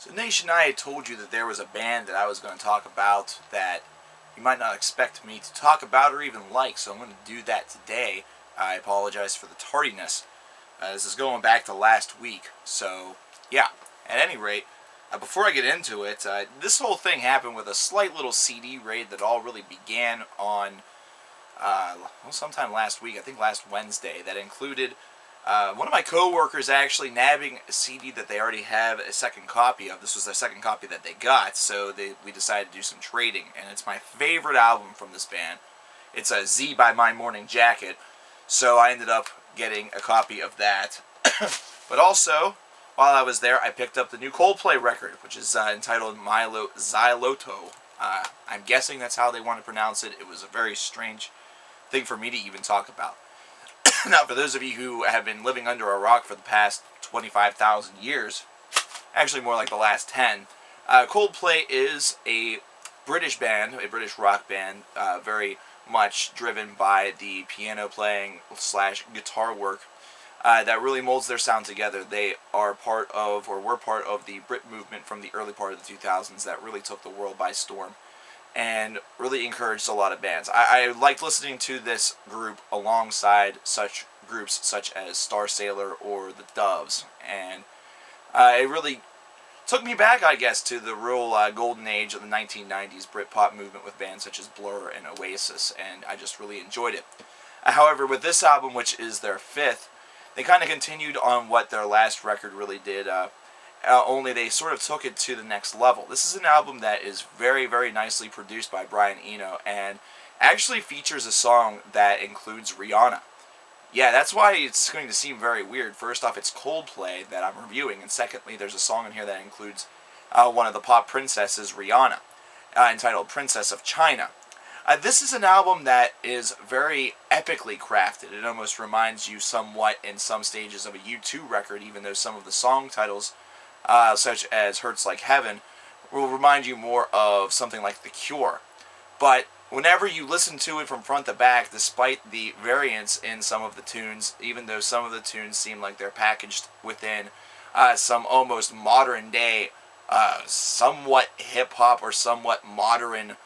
So Nation, I had told you that there was a band that I was going to talk about that you might not expect me to talk about or even like, so I'm going to do that today. I apologize for the tardiness. This is going back to last week, so yeah. At any rate, before I get into it, this whole thing happened with a slight little CD raid that all really began on sometime last week, I think last Wednesday, that included one of my co-workers actually nabbing a CD that they already have a second copy of. This was their second copy that they got, so we decided to do some trading, and it's my favorite album from this band. It's a Z by My Morning Jacket, so I ended up getting a copy of that. But also, while I was there, I picked up the new Coldplay record, which is entitled MYLO XYLOTO. I'm guessing that's how they want to pronounce it. It was a very strange thing for me to even talk about. Now, for those of you who have been living under a rock for the past 25,000 years, actually more like the last 10, Coldplay is a British band, a British rock band, very much driven by the piano playing / guitar work that really molds their sound together. They are part of, or were part of, the Brit movement from the early part of the 2000s that really took the world by storm and really encouraged a lot of bands. I liked listening to this group alongside such groups such as Star Sailor or the Doves, and it really took me back, I guess, to the real golden age of the 1990s Britpop movement with bands such as Blur and Oasis, and I just really enjoyed it. However, with this album, which is their fifth, they kind of continued on what their last record really did, only they sort of took it to the next level. This is an album that is very, very nicely produced by Brian Eno, and actually features a song that includes Rihanna. Yeah, that's why it's going to seem very weird. First off, it's Coldplay that I'm reviewing, and secondly, there's a song in here that includes one of the pop princesses, Rihanna, entitled Princess of China. This is an album that is very epically crafted. It almost reminds you somewhat in some stages of a U2 record, even though some of the song titles, such as Hurts Like Heaven, will remind you more of something like The Cure. But whenever you listen to it from front to back, despite the variance in some of the tunes, even though some of the tunes seem like they're packaged within some almost modern day, somewhat hip-hop or somewhat modern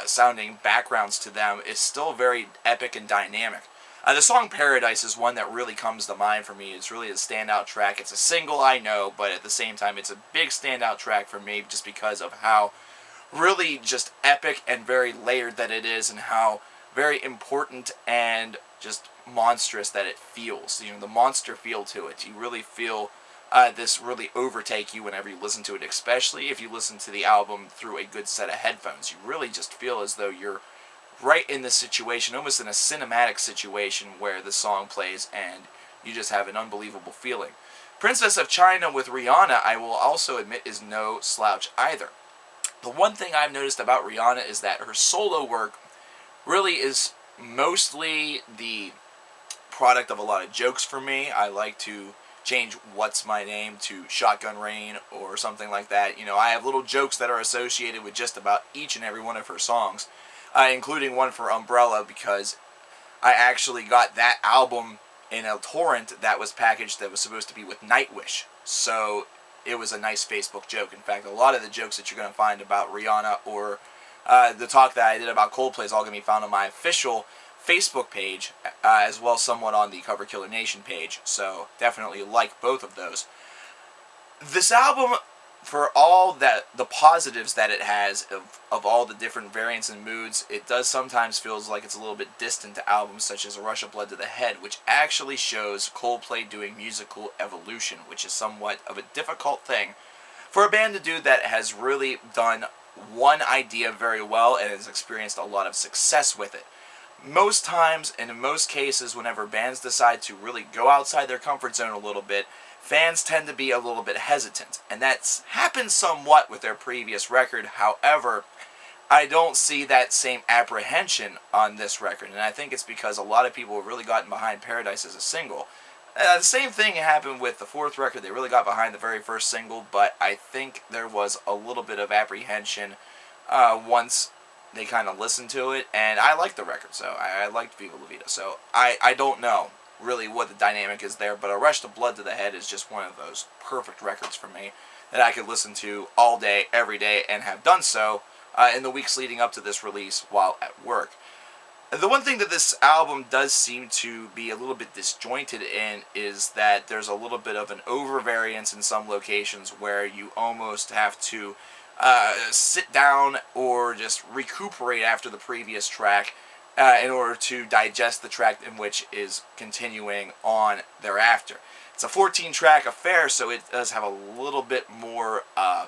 sounding backgrounds to them, is still very epic and dynamic. The song Paradise is one that really comes to mind for me. It's really a standout track. It's a single, I know, but at the same time, it's a big standout track for me just because of how really just epic and very layered that it is, and how very important and just monstrous that it feels. You know, the monster feel to it. You really feel this really overtake you whenever you listen to it, especially if you listen to the album through a good set of headphones. You really just feel as though you're right in this situation, almost in a cinematic situation where the song plays and you just have an unbelievable feeling. Princess of China with Rihanna, I will also admit, is no slouch either. The one thing I've noticed about Rihanna is that her solo work really is mostly the product of a lot of jokes for me. I like to change What's My Name to Shotgun Rain or something like that. You know, I have little jokes that are associated with just about each and every one of her songs, including one for Umbrella, because I actually got that album in a torrent that was packaged that was supposed to be with Nightwish. So it was a nice Facebook joke. In fact, a lot of the jokes that you're going to find about Rihanna or the talk that I did about Coldplay is all going to be found on my official Facebook page, as well as somewhat on the Cover Killer Nation page. So definitely like both of those. This album, for all that the positives that it has of all the different variants and moods, it does sometimes feels like it's a little bit distant to albums such as A Rush of Blood to the Head, which actually shows Coldplay doing musical evolution, which is somewhat of a difficult thing for a band to do that has really done one idea very well and has experienced a lot of success with it. Most times, and in most cases, whenever bands decide to really go outside their comfort zone a little bit, fans tend to be a little bit hesitant, and that's happened somewhat with their previous record. However, I don't see that same apprehension on this record, and I think it's because a lot of people have really gotten behind Paradise as a single. The same thing happened with the fourth record. They really got behind the very first single, but I think there was a little bit of apprehension once they kind of listened to it, and I liked the record, so I liked Viva La Vida, so I don't know. really what the dynamic is there, but A Rush of Blood to the Head is just one of those perfect records for me that I could listen to all day, every day, and have done so in the weeks leading up to this release while at work. The one thing that this album does seem to be a little bit disjointed in is that there's a little bit of an overvariance in some locations where you almost have to sit down or just recuperate after the previous track in order to digest the track in which is continuing on thereafter. It's a 14-track affair, so it does have a little bit more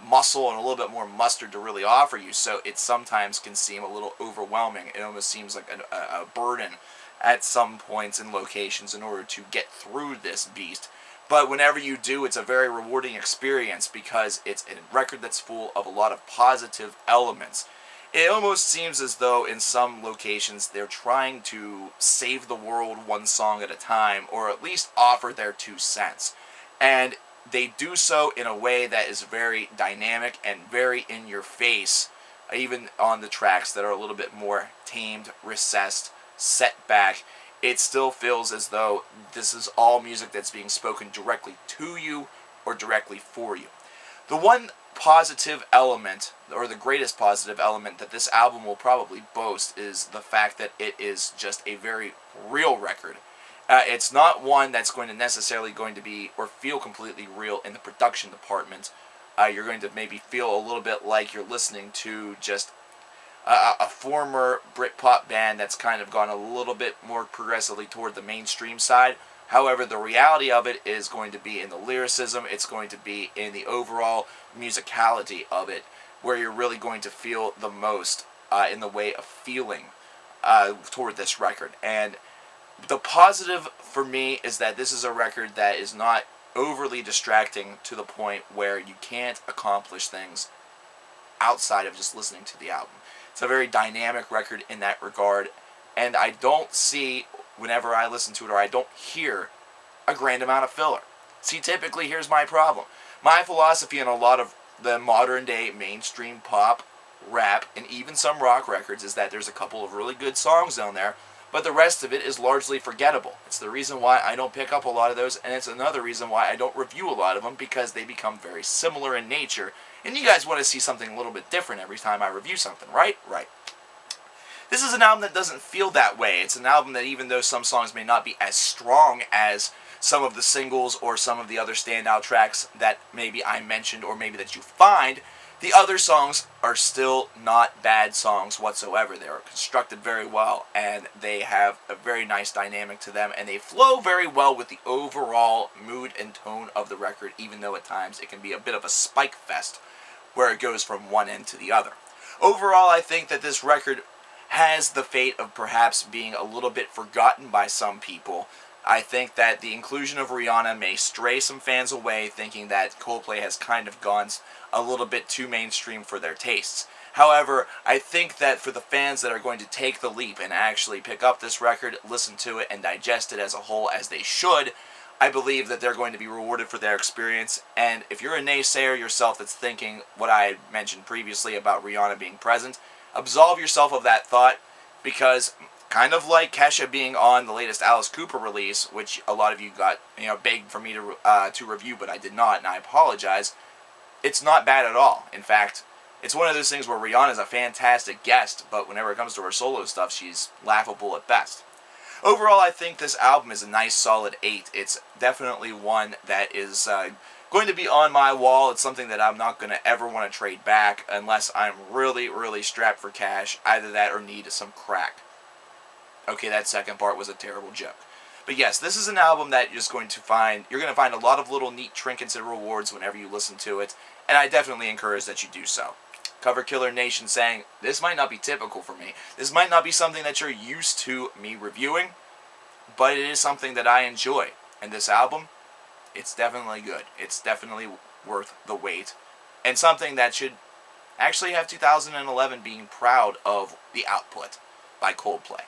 muscle and a little bit more mustard to really offer you, so it sometimes can seem a little overwhelming. It almost seems like a burden at some points and locations in order to get through this beast. But whenever you do, it's a very rewarding experience because it's a record that's full of a lot of positive elements. It almost seems as though in some locations they're trying to save the world one song at a time, or at least offer their 2 cents. And they do so in a way that is very dynamic and very in your face, even on the tracks that are a little bit more tamed, recessed, set back. It still feels as though this is all music that's being spoken directly to you or directly for you. The one positive element, or the greatest positive element that this album will probably boast, is the fact that it is just a very real record. It's not one that's going to necessarily going to be or feel completely real in the production department. You're going to maybe feel a little bit like you're listening to just a former Britpop band that's kind of gone a little bit more progressively toward the mainstream side. However, the reality of it is going to be in the lyricism, it's going to be in the overall musicality of it, where you're really going to feel the most in the way of feeling toward this record. And the positive for me is that this is a record that is not overly distracting to the point where you can't accomplish things outside of just listening to the album. It's a very dynamic record in that regard, and I don't see, whenever I listen to it, or I don't hear a grand amount of filler. See, typically, here's my problem. My philosophy in a lot of the modern-day mainstream pop, rap, and even some rock records is that there's a couple of really good songs on there, but the rest of it is largely forgettable. It's the reason why I don't pick up a lot of those, and it's another reason why I don't review a lot of them, because they become very similar in nature, and you guys want to see something a little bit different every time I review something, right? Right. This is an album that doesn't feel that way. It's an album that, even though some songs may not be as strong as some of the singles or some of the other standout tracks that maybe I mentioned or maybe that you find, the other songs are still not bad songs whatsoever. They are constructed very well, and they have a very nice dynamic to them, and they flow very well with the overall mood and tone of the record, even though at times it can be a bit of a spike fest where it goes from one end to the other. Overall, I think that this record has the fate of perhaps being a little bit forgotten by some people. I think that the inclusion of Rihanna may stray some fans away, thinking that Coldplay has kind of gone a little bit too mainstream for their tastes. However, I think that for the fans that are going to take the leap and actually pick up this record, listen to it, and digest it as a whole as they should, I believe that they're going to be rewarded for their experience. And if you're a naysayer yourself that's thinking what I had mentioned previously about Rihanna being present, absolve yourself of that thought, because kind of like Kesha being on the latest Alice Cooper release, which a lot of you got, begged for me to review, but I did not, and I apologize. It's not bad at all. In fact, it's one of those things where Rihanna's a fantastic guest, but whenever it comes to her solo stuff, she's laughable at best. Overall, I think this album is a nice solid 8. It's definitely one that is going to be on my wall. It's something that I'm not going to ever want to trade back unless I'm really, really strapped for cash. Either that or need some crack. Okay, that second part was a terrible joke. But yes, this is an album that you're going to find a lot of little neat trinkets and rewards whenever you listen to it, and I definitely encourage that you do so. Cover Killer Nation saying, this might not be typical for me. This might not be something that you're used to me reviewing, but it is something that I enjoy. And this album, it's definitely good. It's definitely worth the wait. And something that should actually have 2011 being proud of the output by Coldplay.